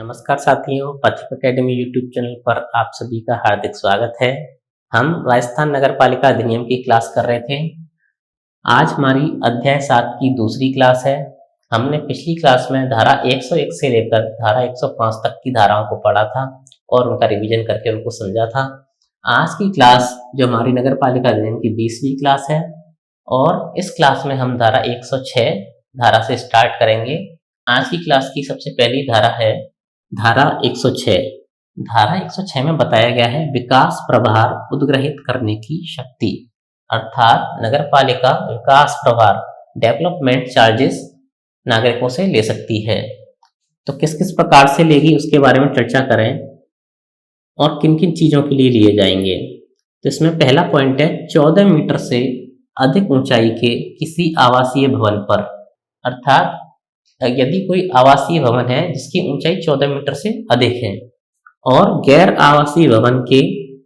नमस्कार साथियों, पथिक एकेडमी यूट्यूब चैनल पर आप सभी का हार्दिक स्वागत है। हम राजस्थान नगर पालिका अधिनियम की क्लास कर रहे थे। आज हमारी अध्याय 7 की दूसरी क्लास है। हमने पिछली क्लास में धारा 101 से लेकर धारा 105 तक की धाराओं को पढ़ा था और उनका रिवीजन करके उनको समझा था। आज की क्लास जो हमारी नगर पालिका अधिनियम की 20वीं क्लास है और इस क्लास में हम धारा 106 धारा से स्टार्ट करेंगे। आज की क्लास की सबसे पहली धारा है धारा 106। धारा 106 में बताया गया है विकास प्रभार उद्ग्रहित करने की शक्ति, अर्थात नगर पालिका विकास प्रभार डेवलपमेंट चार्जेस नागरिकों से ले सकती है। तो किस किस प्रकार से लेगी उसके बारे में चर्चा करें और किन किन चीजों के लिए लिए जाएंगे। तो इसमें पहला पॉइंट है 14 मीटर से अधिक ऊंचाई के किसी आवासीय भवन पर, अर्थात यदि कोई आवासीय भवन है जिसकी ऊंचाई 14 मीटर से अधिक है और गैर आवासीय भवन के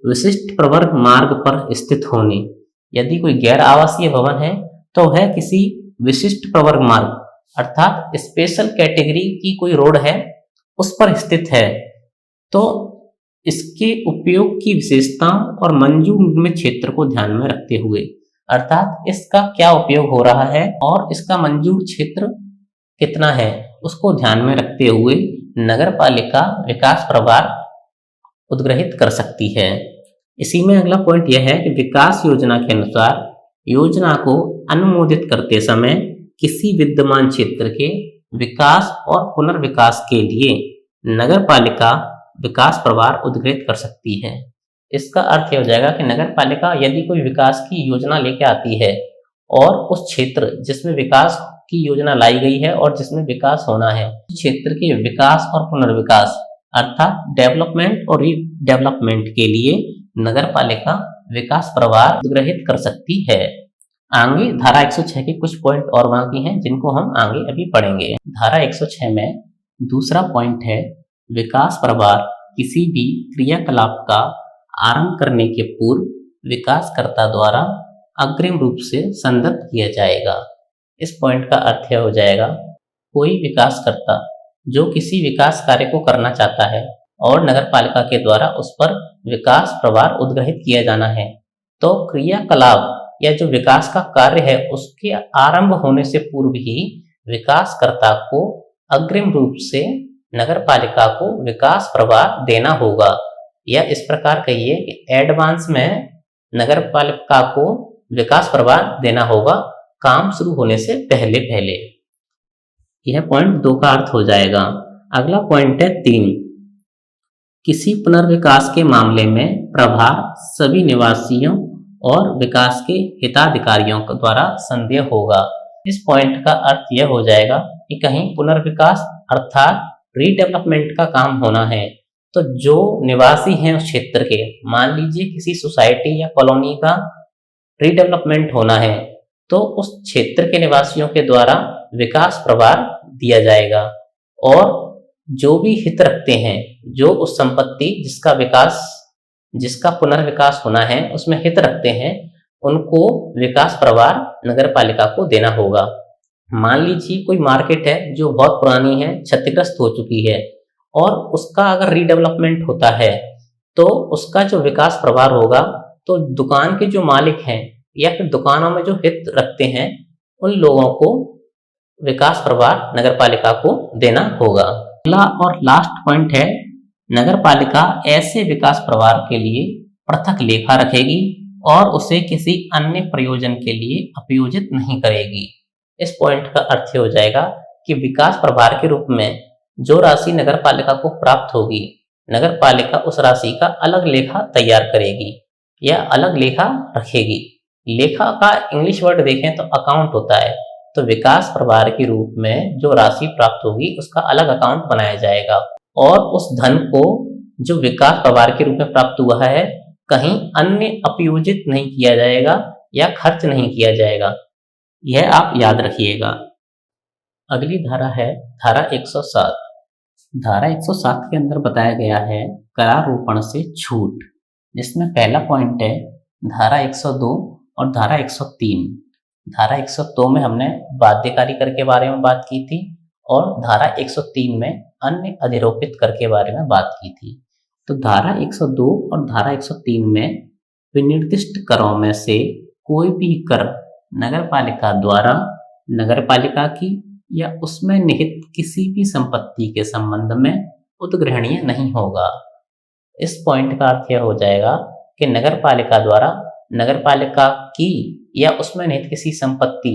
विशिष्ट प्रवर्ग मार्ग पर स्थित होने, यदि कोई गैर आवासीय भवन है तो है किसी विशिष्ट प्रवर्ग मार्ग अर्थात स्पेशल कैटेगरी की कोई रोड है उस पर स्थित है, तो इसके उपयोग की विशेषताओं और मंजूर निर्मित क्षेत्र को ध्यान में रखते हुए, अर्थात इसका क्या उपयोग हो रहा है और इसका मंजूर क्षेत्र कितना है उसको ध्यान में रखते हुए नगर पालिका विकास प्रभार उद्ग्रहित कर सकती है। इसी में अगला पॉइंट यह है कि विकास योजना के अनुसार योजना को अनुमोदित करते समय किसी विद्यमान क्षेत्र के विकास और पुनर्विकास के लिए नगर पालिका विकास प्रभार उद्ग्रहित कर सकती है। इसका अर्थ यह हो जाएगा कि नगर पालिका यदि कोई विकास की योजना लेके आती है और उस क्षेत्र जिसमें विकास की योजना लाई गई है और जिसमें विकास होना है, क्षेत्र के विकास और पुनर्विकास अर्थात डेवलपमेंट और रीडेवलपमेंट के लिए नगर पालिका विकास प्रभार उद्ग्रहित कर सकती है। आगे धारा 106 के कुछ पॉइंट और बाकी हैं जिनको हम आगे अभी पढ़ेंगे। धारा 106 में दूसरा पॉइंट है विकास प्रभार किसी भी क्रियाकलाप का आरंभ करने के पूर्व विकासकर्ता द्वारा अग्रिम रूप से संदर्भ किया जाएगा। इस पॉइंट का अर्थ यह हो जाएगा, कोई विकासकर्ता जो किसी विकास कार्य को करना चाहता है और नगर पालिका के द्वारा उस पर विकास प्रभार उद्ग्रहित किया जाना है, तो क्रियाकलाप या जो विकास का कार्य है उसके आरंभ होने से पूर्व ही विकासकर्ता को अग्रिम रूप से नगर पालिका को विकास प्रभार देना होगा, या इस प्रकार कहिए कि एडवांस में नगर पालिका को विकास प्रभार देना होगा काम शुरू होने से पहले पहले। यह पॉइंट 2 का अर्थ हो जाएगा। अगला पॉइंट है 3, किसी पुनर्विकास के मामले में प्रभार सभी निवासियों और विकास के हिताधिकारियों द्वारा संदेह होगा। इस पॉइंट का अर्थ यह हो जाएगा कि कहीं पुनर्विकास अर्थात रीडेवलपमेंट का काम होना है तो जो निवासी हैं उस क्षेत्र के, मान लीजिए किसी सोसाइटी या कॉलोनी का रीडेवलपमेंट होना है तो उस क्षेत्र के निवासियों के द्वारा विकास प्रभार दिया जाएगा और जो भी हित रखते हैं, जो उस संपत्ति जिसका पुनर्विकास होना है उसमें हित रखते हैं, उनको विकास प्रभार नगर पालिका को देना होगा। मान लीजिए कोई मार्केट है जो बहुत पुरानी है, क्षतिग्रस्त हो चुकी है और उसका अगर रीडेवलपमेंट होता है तो उसका जो विकास प्रभार होगा तो दुकान के जो मालिक हैं या फिर दुकानों में जो हित रखते हैं उन लोगों को विकास प्रभार नगर पालिका को देना होगा। अगला और लास्ट पॉइंट है नगर पालिका ऐसे विकास प्रभार के लिए पृथक लेखा रखेगी और उसे किसी अन्य प्रयोजन के लिए अपयोजित नहीं करेगी। इस पॉइंट का अर्थ हो जाएगा कि विकास प्रभार के रूप में जो राशि नगर पालिका को प्राप्त होगी, नगर पालिका उस राशि का अलग लेखा तैयार करेगी या अलग लेखा रखेगी। लेखा का इंग्लिश वर्ड देखें तो अकाउंट होता है, तो विकास प्रभार के रूप में जो राशि प्राप्त होगी उसका अलग अकाउंट बनाया जाएगा और उस धन को जो विकास प्रभार के रूप में प्राप्त हुआ है कहीं अन्य अपयोजित नहीं किया जाएगा या खर्च नहीं किया जाएगा, यह आप याद रखिएगा। अगली धारा है धारा 107। धारा 107 के अंदर बताया गया है करारोपण से छूट, जिसमें पहला पॉइंट है धारा 102 और धारा 103। धारा 102 में हमने बाध्यकारी कर के बारे में बात की थी और धारा 103 में अन्य अधिरोपित कर के बारे में बात की थी। तो धारा 102 और धारा 103 में विनिर्दिष्ट करों में से कोई भी कर नगरपालिका द्वारा नगरपालिका की या उसमें निहित किसी भी संपत्ति के संबंध में उद्ग्रहणीय नहीं होगा। इस पॉइंट का अर्थ यह हो जाएगा कि नगरपालिका द्वारा नगरपालिका की या उसमें निहित किसी संपत्ति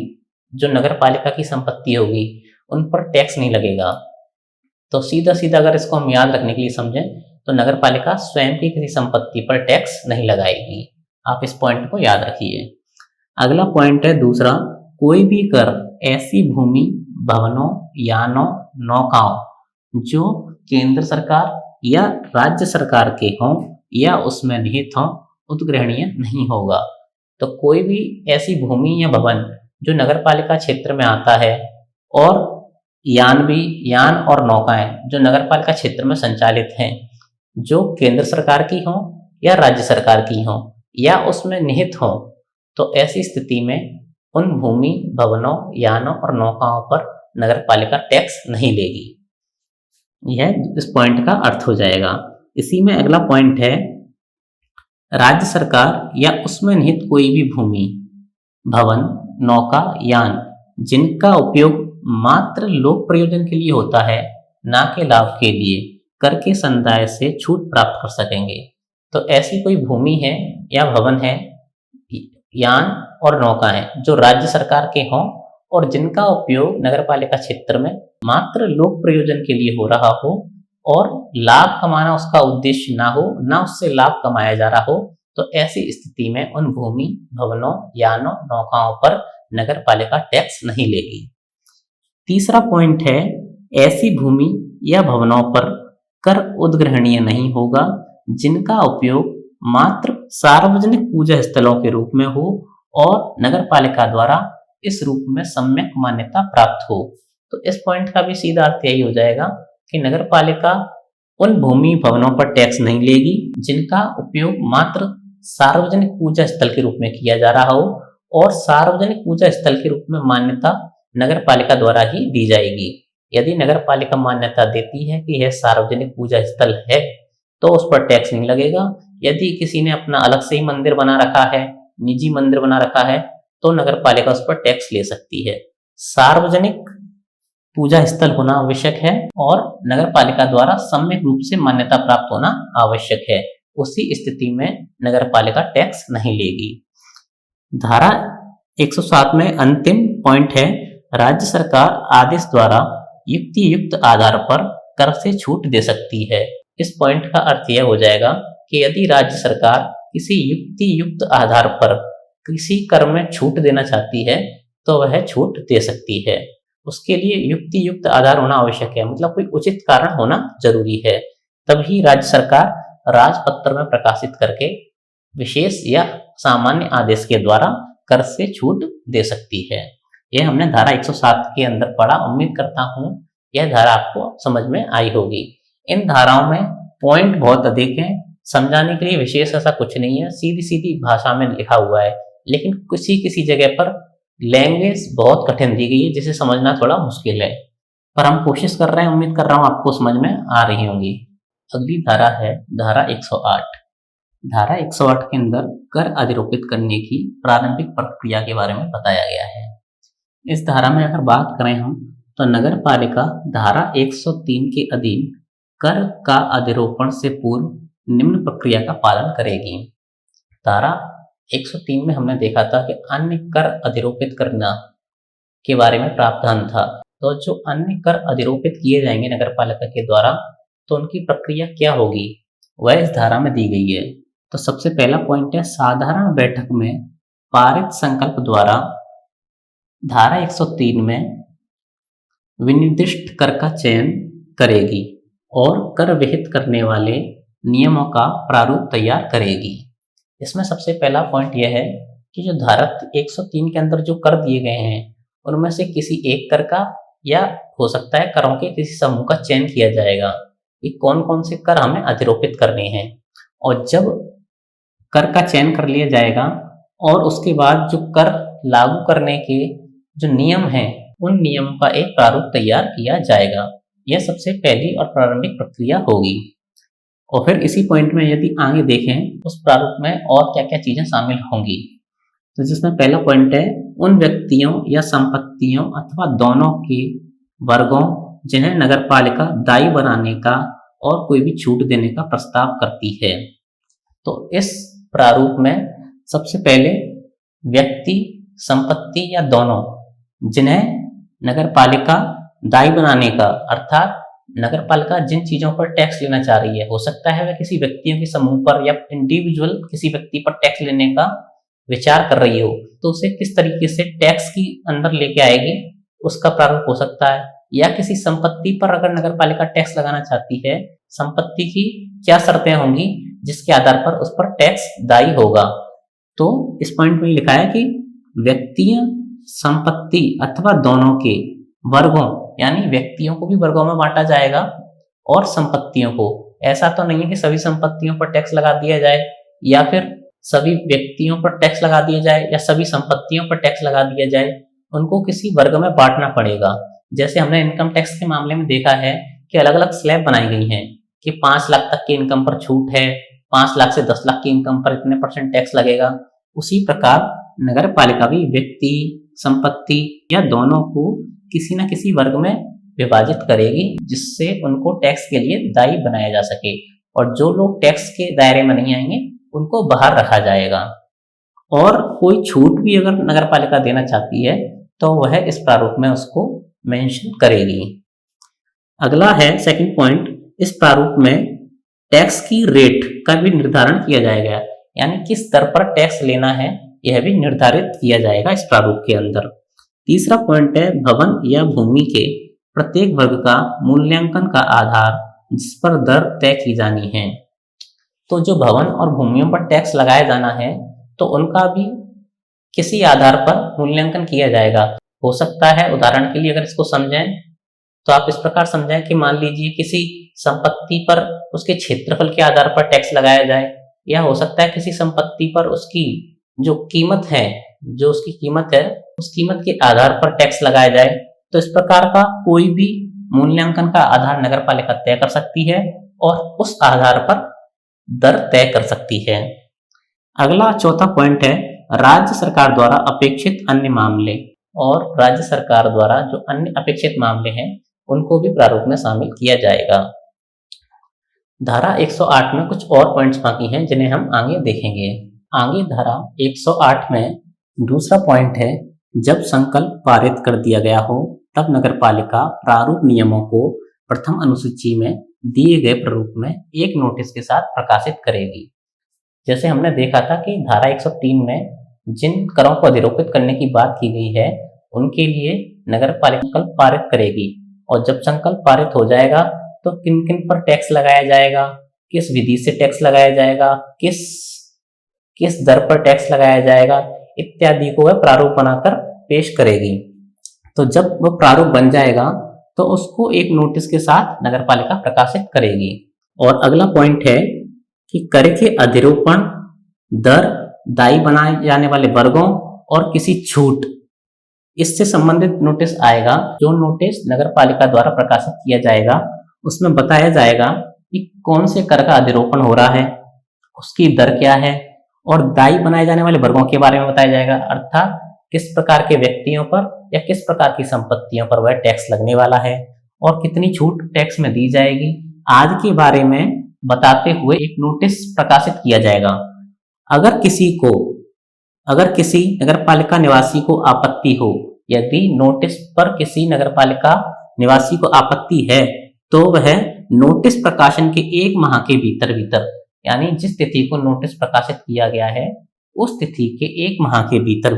जो नगरपालिका की संपत्ति होगी उन पर टैक्स नहीं लगेगा। तो सीधा सीधा अगर इसको हम याद रखने के लिए समझें तो नगरपालिका स्वयं की किसी संपत्ति पर टैक्स नहीं लगाएगी। आप इस पॉइंट को याद रखिए। अगला पॉइंट है दूसरा, कोई भी कर ऐसी भूमि, भवनों, यानों, नौकाओं जो केंद्र सरकार या राज्य सरकार के हों या उसमें निहित हों उद्ग्रहणीय नहीं होगा। तो कोई भी ऐसी भूमि या भवन जो नगरपालिका क्षेत्र में आता है और यान और नौकाएं जो नगरपालिका क्षेत्र में संचालित हैं जो केंद्र सरकार की हों या राज्य सरकार की हों या उसमें निहित हों, तो ऐसी स्थिति में उन भूमि, भवनों, यानों और नौकाओं पर नगरपालिका टैक्स नहीं लेगी। यह इस पॉइंट का अर्थ हो जाएगा। इसी में अगला पॉइंट है, राज्य सरकार या उसमें निहित कोई भी भूमि, भवन, नौका, यान जिनका उपयोग मात्र लोक प्रयोजन के लिए होता है ना कि लाभ के लिए, कर के संदाय से छूट प्राप्त कर सकेंगे। तो ऐसी कोई भूमि है या भवन है, यान और नौकाएं जो राज्य सरकार के हों और जिनका उपयोग नगरपालिका क्षेत्र में मात्र लोक प्रयोजन के लिए हो रहा हो और लाभ कमाना उसका उद्देश्य ना हो, ना उससे लाभ कमाया जा रहा हो, तो ऐसी स्थिति में उन भूमि, भवनों, यानों, नौकाओं पर नगरपालिका टैक्स नहीं लेगी। तीसरा पॉइंट है, ऐसी भूमि या भवनों पर कर उद्ग्रहणीय नहीं होगा जिनका उपयोग मात्र सार्वजनिक पूजा स्थलों के रूप में हो और नगरपालिका द्वारा इस रूप में सम्यक मान्यता प्राप्त हो। तो इस पॉइंट का भी सीधा अर्थ यही हो जाएगा कि नगरपालिका उन भूमि, भवनों पर टैक्स नहीं लेगी जिनका उपयोग मात्र सार्वजनिक पूजा स्थल के रूप में किया जा रहा हो और सार्वजनिक पूजा स्थल के रूप में मान्यता नगरपालिका द्वारा ही दी जाएगी। यदि नगरपालिका मान्यता देती है कि यह सार्वजनिक पूजा स्थल है तो उस पर टैक्स नहीं लगेगा। यदि किसी ने अपना अलग से ही मंदिर बना रखा है, निजी मंदिर बना रखा है, तो नगरपालिका उस पर टैक्स ले सकती है। सार्वजनिक पूजा स्थल होना आवश्यक है और नगरपालिका द्वारा सम्यक रूप से मान्यता प्राप्त होना आवश्यक है। उसी स्थिति में नगरपालिका टैक्स नहीं लेगी। धारा 107 में अंतिम पॉइंट है, राज्य सरकार आदेश द्वारा युक्ति युक्त आधार पर कर से छूट दे सकती है। इस पॉइंट का अर्थ यह हो जाएगा कि यदि राज्य सरकार किसी युक्ति युक्त आधार पर किसी कर में छूट देना चाहती है तो वह छूट दे सकती है। उसके लिए युक्ति युक्त आधार होना आवश्यक है, मतलब कोई उचित कारण होना जरूरी है। तभी राज्य सरकार राजपत्र में प्रकाशित करके विशेष या सामान्य आदेश के द्वारा कर से छूट दे सकती है। यह हमने धारा 107 के अंदर पढ़ा। उम्मीद करता हूं यह धारा आपको समझ में आई होगी। इन धाराओं में पॉइंट बहुत अधिक हैं, समझाने के लिए विशेष ऐसा कुछ नहीं है, सीधी सीधी भाषा में लिखा हुआ है, लेकिन किसी किसी जगह पर लैंग्वेज बहुत कठिन दी गई है जिसे समझना थोड़ा मुश्किल है, पर हम कोशिश कर रहे हैं। उम्मीद कर रहा हूं आपको समझ में आ रही होंगी। अगली धारा है धारा 108। धारा 108 के अंदर कर अधिरोपित करने की प्रारंभिक प्रक्रिया के बारे में बताया गया है। इस धारा में अगर बात करें हम तो नगर पालिका धारा 103 के अधीन कर का अधिरोपण से पूर्व निम्न प्रक्रिया का पालन करेगी। धारा 103 में हमने देखा था कि अन्य कर अधिरोपित करना के बारे में प्रावधान था। तो जो अन्य कर अधिरोपित किए जाएंगे नगर पालिका के द्वारा, तो उनकी प्रक्रिया क्या होगी वह इस धारा में दी गई है। तो सबसे पहला पॉइंट है, साधारण बैठक में पारित संकल्प द्वारा धारा 103 में विनिर्दिष्ट कर का चयन करेगी और कर विहित करने वाले नियमों का प्रारूप तैयार करेगी। इसमें सबसे पहला पॉइंट यह है कि जो धारा 103 के अंदर जो कर दिए गए हैं उनमें से किसी एक कर का या हो सकता है करों के किसी समूह का चयन किया जाएगा कि कौन कौन से कर हमें अधिरोपित करने हैं। और जब कर का चयन कर लिया जाएगा और उसके बाद जो कर लागू करने के जो नियम हैं उन नियमों का एक प्रारूप तैयार किया जाएगा। यह सबसे पहली और प्रारंभिक प्रक्रिया होगी। और फिर इसी पॉइंट में यदि आगे देखें उस प्रारूप में और क्या क्या चीजें शामिल होंगी, तो जिसमें पहला पॉइंट है उन व्यक्तियों या संपत्तियों अथवा दोनों के वर्गों जिन्हें नगरपालिका दायी बनाने का और कोई भी छूट देने का प्रस्ताव करती है। तो इस प्रारूप में सबसे पहले व्यक्ति, संपत्ति या दोनों जिन्हें नगरपालिका दायी बनाने का, अर्थात नगरपालिका जिन चीजों पर टैक्स लेना चाह रही है, हो सकता है वह किसी व्यक्तियों के समूह पर या इंडिविजुअल किसी व्यक्ति पर टैक्स लेने का विचार कर रही हो, तो उसे किस तरीके से टैक्स की अंदर लेके आएगी उसका प्रारूप हो सकता है। या किसी संपत्ति पर अगर नगरपालिका टैक्स लगाना चाहती है, संपत्ति की क्या शर्तें होंगी जिसके आधार पर उस पर टैक्स दायी होगा। तो इस पॉइंट में लिखा है कि व्यक्तियां, संपत्ति अथवा दोनों के वर्गों, यानी व्यक्तियों को भी वर्गों में बांटा जाएगा और संपत्तियों को। ऐसा तो नहीं है कि सभी संपत्तियों पर टैक्स लगा दिया जाए या फिर सभी व्यक्तियों पर टैक्स लगा दिया जाए या सभी संपत्तियों पर टैक्स लगा दिया जाए, उनको किसी वर्ग में बांटना पड़ेगा। जैसे हमने इनकम टैक्स के मामले में देखा है कि अलग अलग स्लैब बनाई गई हैं कि 5 लाख तक की इनकम पर छूट है, 5 लाख से 10 लाख की इनकम पर इतने % टैक्स लगेगा। उसी प्रकार नगर पालिका भी व्यक्ति, संपत्ति या दोनों को किसी न किसी वर्ग में विभाजित करेगी जिससे उनको टैक्स के लिए दायी बनाया जा सके, और जो लोग टैक्स के दायरे में नहीं आएंगे उनको बाहर रखा जाएगा। और कोई छूट भी अगर नगर पालिका देना चाहती है तो वह इस प्रारूप में उसको मेंशन करेगी। अगला है सेकंड पॉइंट, इस प्रारूप में टैक्स की रेट का भी निर्धारण किया जाएगा, यानी किस दर पर टैक्स लेना है यह भी निर्धारित किया जाएगा इस प्रारूप के अंदर। तीसरा पॉइंट है भवन या भूमि के प्रत्येक वर्ग का मूल्यांकन का आधार जिस पर दर तय की जानी है। तो जो भवन और भूमियों पर टैक्स लगाया जाना है तो उनका भी किसी आधार पर मूल्यांकन किया जाएगा। हो सकता है, उदाहरण के लिए अगर इसको समझें तो आप इस प्रकार समझें कि मान लीजिए किसी संपत्ति पर उसके क्षेत्रफल के आधार पर टैक्स लगाया जाए, या हो सकता है किसी संपत्ति पर उसकी जो कीमत है, जो उसकी कीमत है उस कीमत के आधार पर टैक्स लगाया जाए। तो इस प्रकार का कोई भी मूल्यांकन का आधार नगर पालिका तय कर सकती है और उस आधार पर दर तय कर सकती है। अगला चौथा पॉइंट है राज्य सरकार द्वारा अपेक्षित अन्य मामले, और राज्य सरकार द्वारा जो अन्य अपेक्षित मामले हैं उनको भी प्रारूप में शामिल किया जाएगा। धारा 108 में कुछ और पॉइंट्स बाकी हैं जिन्हें हम आगे देखेंगे। आगे धारा 108 में दूसरा पॉइंट है जब संकल्प पारित कर दिया गया हो तब नगरपालिका प्रारूप नियमों को प्रथम अनुसूची में दिए गए प्रारूप में एक नोटिस के साथ प्रकाशित करेगी। जैसे हमने देखा था कि धारा 103 में जिन करों को अधिरोपित करने की बात की गई है उनके लिए नगरपालिका संकल्प पारित करेगी, और जब संकल्प पारित हो जाएगा तो किन किन पर टैक्स लगाया जाएगा, किस विधि से टैक्स लगाया जाएगा, किस दर पर टैक्स लगाया जाएगा इत्यादि को वह प्रारूप बनाकर पेश करेगी। तो जब वह प्रारूप बन जाएगा तो उसको एक नोटिस के साथ नगरपालिका प्रकाशित करेगी। और अगला पॉइंट है कि कर के अधिरोपण दर, दायी बनाए जाने वाले वर्गों और किसी छूट, इससे संबंधित नोटिस आएगा। जो नोटिस नगरपालिका द्वारा प्रकाशित किया जाएगा उसमें बताया जाएगा कि कौन से कर का अधिरोपण हो रहा है, उसकी दर क्या है, और दायी बनाए जाने वाले वर्गों के बारे में बताया जाएगा, अर्थात किस प्रकार के व्यक्तियों पर या किस प्रकार की संपत्तियों पर वह टैक्स लगने वाला है और कितनी छूट टैक्स में दी जाएगी आदि के बारे में बताते हुए एक नोटिस प्रकाशित किया जाएगा। अगर किसी नगरपालिका निवासी को आपत्ति हो, यदि नोटिस पर किसी नगरपालिका निवासी को आपत्ति है तो वह नोटिस प्रकाशन के 1 माह के भीतर, यानी जिस तिथि को नोटिस प्रकाशित किया गया है उस तिथि के 1 माह के भीतर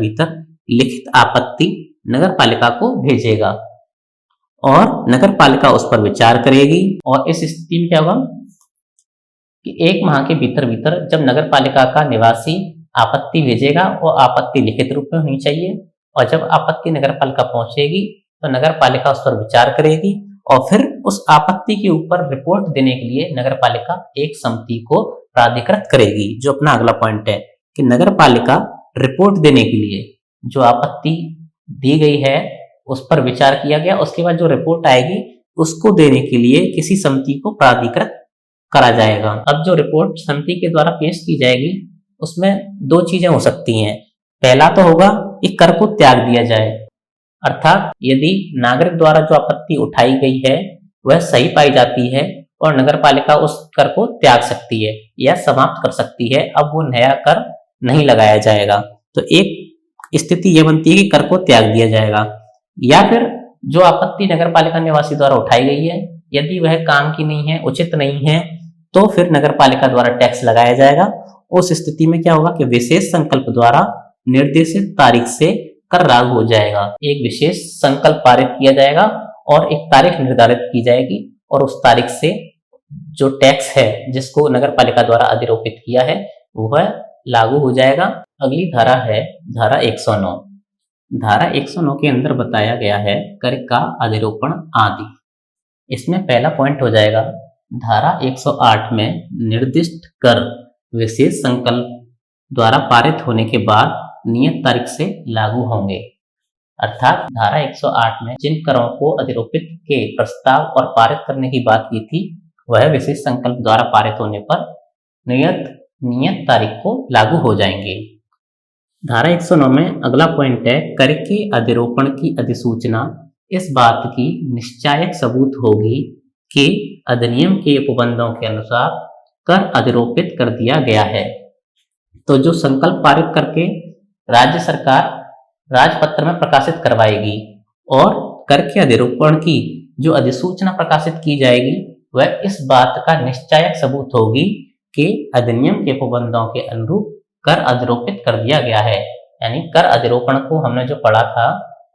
लिखित आपत्ति नगरपालिका को भेजेगा और नगरपालिका उस पर विचार करेगी। और इस स्थिति में क्या होगा कि 1 माह के भीतर जब नगरपालिका का निवासी आपत्ति भेजेगा वो आपत्ति लिखित रूप में होनी चाहिए, और जब आपत्ति नगरपालिका पहुंचेगी तो नगरपालिका उस पर विचार करेगी और फिर उस आपत्ति के ऊपर रिपोर्ट देने के लिए नगरपालिका एक समिति को प्राधिकृत करेगी। जो अपना अगला पॉइंट है कि नगरपालिका रिपोर्ट देने के लिए जो आपत्ति दी गई है उस पर विचार किया गया, उसके बाद जो रिपोर्ट आएगी उसको देने के लिए किसी समिति को प्राधिकृत करा जाएगा। अब जो रिपोर्ट समिति के द्वारा पेश की जाएगी उसमें दो चीजें हो सकती हैं। पहला तो होगा कि कर को त्याग दिया जाए, अर्थात यदि नागरिक द्वारा जो आपत्ति उठाई गई है वह सही पाई जाती है और नगर पालिका उस कर को त्याग सकती है या समाप्त कर सकती है, अब वो नया कर नहीं लगाया जाएगा। तो एक स्थिति यह बनती है कि कर को त्याग दिया जाएगा। या फिर जो आपत्ति नगर पालिका निवासी द्वारा उठाई गई है यदि वह काम की नहीं है, उचित नहीं है, तो फिर नगर पालिका द्वारा टैक्स लगाया जाएगा। उस स्थिति में क्या होगा कि विशेष संकल्प द्वारा निर्देशित तारीख से कर लागू हो जाएगा। एक विशेष संकल्प पारित किया जाएगा और एक तारीख निर्धारित की जाएगी और उस तारीख से जो टैक्स है जिसको नगर पालिका द्वारा अधिरोपित किया है वह लागू हो जाएगा। अगली धारा है धारा 109। धारा 109 के अंदर बताया गया है कर का अधिरोपण आदि। इसमें पहला पॉइंट हो जाएगा धारा 108 में निर्दिष्ट कर विशेष संकल्प द्वारा पारित होने के बाद नियत तारीख से लागू होंगे। अर्थात धारा 108 में जिन करों को अधिरोपित के प्रस्ताव और पारित करने की बात की थी वह विशेष संकल्प द्वारा पारित होने पर नियत तारीख को लागू हो जाएंगे। धारा 109 में अगला पॉइंट है कर के अधिरोपण की अधिसूचना इस बात की निश्चायक सबूत होगी कि अधिनियम के उपबंधों के अनुसार कर अधिरोपित कर दिया गया है। तो जो संकल्प पारित करके राज्य सरकार राजपत्र में प्रकाशित करवाएगी और कर के अधिरोपण की जो अधिसूचना प्रकाशित की जाएगी वह इस बात का निश्चायक सबूत होगी कि अधिनियम के उपबंधों के अनुरूप कर अधिरोपित कर दिया गया है। यानी कर अधिरोपण को हमने जो पढ़ा था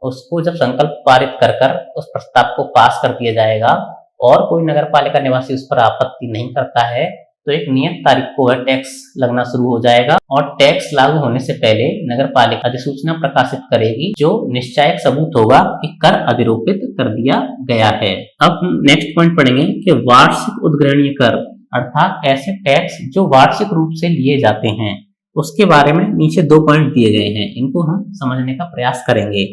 उसको जब संकल्प पारित कर उस प्रस्ताव को पास कर दिया जाएगा और कोई नगर पालिका निवासी उस पर आपत्ति नहीं करता है तो एक नियत तारीख को वह टैक्स लगना शुरू हो जाएगा और टैक्स लागू होने से पहले नगर पालिका अधिसूचना प्रकाशित करेगी जो निश्चायक सबूत होगा कि कर अधिरोपित कर दिया गया है। अब हम नेक्स्ट पॉइंट पढ़ेंगे कि वार्षिक उद्ग्रहणीय कर अर्थात ऐसे टैक्स जो वार्षिक रूप से लिए जाते हैं उसके बारे में नीचे दो पॉइंट दिए गए हैं, इनको हम समझने का प्रयास करेंगे।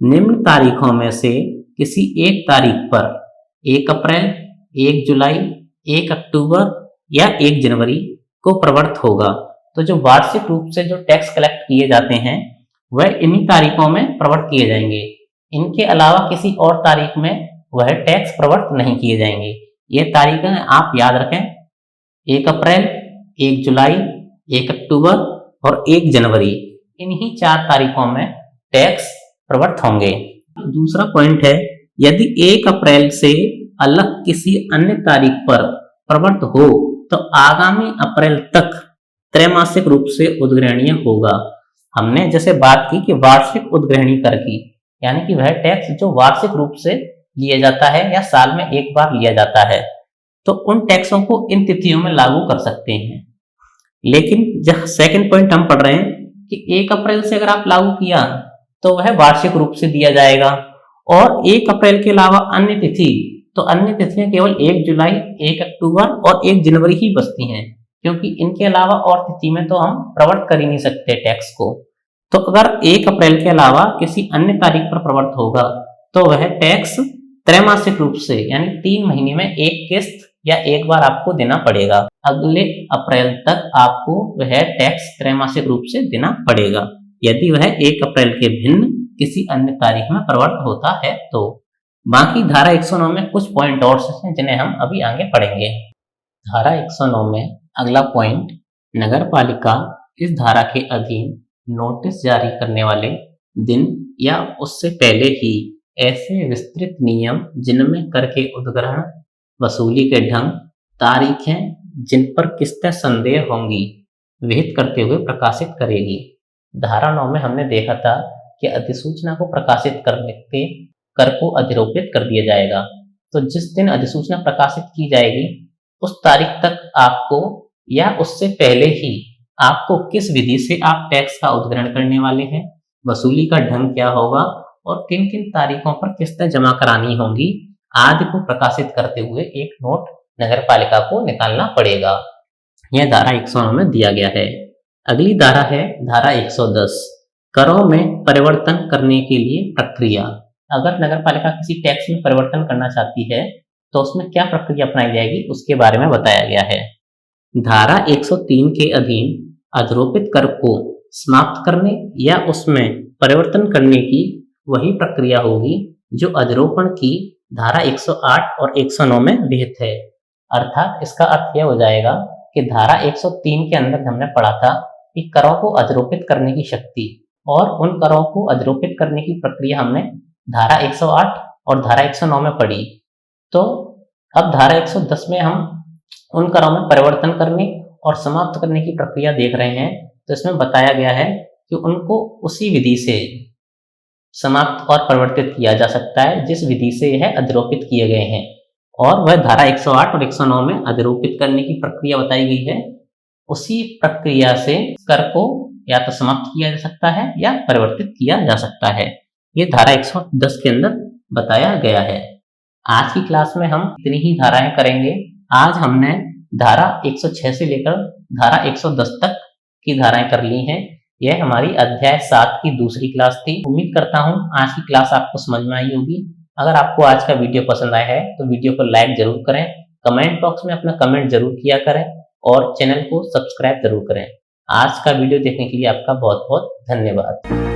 निम्न तारीखों में से किसी एक तारीख पर 1 अप्रैल, 1 जुलाई, 1 अक्टूबर या 1 जनवरी को प्रवर्त होगा। तो जो वार्षिक रूप से जो टैक्स कलेक्ट किए जाते हैं वह इन्हीं तारीखों में प्रवर्त किए जाएंगे। इनके अलावा किसी और तारीख में वह टैक्स प्रवर्त नहीं किए जाएंगे। ये तारीखें आप याद रखें, 1 अप्रैल, 1 जुलाई, 1 अक्टूबर और 1 जनवरी, इन्हीं 4 तारीखों में टैक्स प्रवर्त होंगे। दूसरा पॉइंट है यदि 1 अप्रैल से अलग किसी अन्य तारीख पर प्रवर्त हो तो आगामी अप्रैल तक त्रैमासिक रूप से उद्ग्रहणीय होगा। हमने जैसे बात की कि वार्षिक उद्ग्रहणीय कर की, यानी कि वह टैक्स जो वार्षिक रूप से लिया जाता है या साल में एक बार लिया जाता है, तो उन टैक्सों को इन तिथियों में लागू कर सकते हैं। लेकिन जब सेकंड पॉइंट हम पढ़ रहे हैं कि 1 अप्रैल से अगर आप लागू किया तो वह वार्षिक रूप से दिया जाएगा और 1 अप्रैल के अलावा अन्य तिथि, तो अन्य तिथियां केवल 1 जुलाई, 1 अक्टूबर और 1 जनवरी ही बचती हैं, क्योंकि इनके अलावा और तिथि में तो हम प्रवर्त कर ही नहीं सकते टैक्स को। तो अगर 1 अप्रैल के अलावा किसी अन्य तारीख पर प्रवर्त होगा तो वह टैक्स त्रैमासिक रूप से यानी 3 महीने में एक किस्त या एक बार आपको देना पड़ेगा। अगले अप्रैल तक आपको वह टैक्स त्रैमासिक रूप से देना पड़ेगा यदि वह 1 अप्रैल के भिन्न किसी अन्य तारीख में प्रवर्त होता है तो। बाकी धारा 109 में कुछ पॉइंट और हैं जिन्हें हम अभी आगे पढ़ेंगे। धारा 109 में अगला पॉइंट, नगर पालिका इस धारा के अधीन नोटिस जारी करने वाले दिन या उससे पहले ही ऐसे विस्तृत नियम जिनमें कर के उद्ग्रहण, वसूली के ढंग, तारीखें जिन पर किस्तें संदेह होंगी विहित करते हुए प्रकाशित करेगी। धारा 9 में हमने देखा था कि अधिसूचना को प्रकाशित करने के कर को अधिरोपित कर दिया जाएगा। तो जिस दिन अधिसूचना प्रकाशित की जाएगी उस तारीख तक आपको या उससे पहले ही आपको किस विधि से आप टैक्स का उद्ग्रहण करने वाले हैं, वसूली का ढंग क्या होगा और किन किन तारीखों पर किस्तें जमा करानी होंगी आदि को प्रकाशित करते हुए एक नोट नगर पालिका को निकालना पड़ेगा। यह धारा 109 में दिया गया है। अगली धारा है धारा 110, करों में परिवर्तन करने के लिए प्रक्रिया। अगर नगर पालिका किसी टैक्स में परिवर्तन करना चाहती है तो उसमें क्या प्रक्रिया अपनाई जाएगी उसके बारे में बताया गया है। धारा 103 के अधीन अधिरोपित कर को समाप्त करने या उसमें परिवर्तन करने की वही प्रक्रिया होगी जो अधिरोपण की धारा 108 और 109 में विहित है। अर्थात इसका अर्थ यह हो जाएगा कि धारा 103 के अंदर हमने पढ़ा था कि करों को अधिरोपित करने की शक्ति और उन करों को अधिरोपित करने की प्रक्रिया हमने धारा 108 और धारा 109 में पढ़ी। तो अब धारा 110 में हम उन करों में परिवर्तन करने और समाप्त करने की प्रक्रिया देख रहे हैं। तो इसमें बताया गया है कि उनको उसी विधि से समाप्त और परिवर्तित किया जा सकता है जिस विधि से यह अधिरोपित किए गए हैं, और वह धारा 108 और 109 में अधिरोपित करने की प्रक्रिया बताई गई है। उसी प्रक्रिया से कर को या तो समाप्त किया जा सकता है या परिवर्तित किया जा सकता है। ये धारा 110 के अंदर बताया गया है। आज की क्लास में हम इतनी ही धाराएं करेंगे। आज हमने धारा 106 से लेकर धारा 110 तक की धाराएं कर ली हैं। यह हमारी अध्याय 7 की दूसरी क्लास थी। उम्मीद करता हूं आज की क्लास आपको समझ में आई होगी। अगर आपको आज का वीडियो पसंद आया है तो वीडियो को लाइक जरूर करें, कमेंट बॉक्स में अपना कमेंट जरूर किया करें और चैनल को सब्सक्राइब जरूर करें। आज का वीडियो देखने के लिए आपका बहुत बहुत धन्यवाद।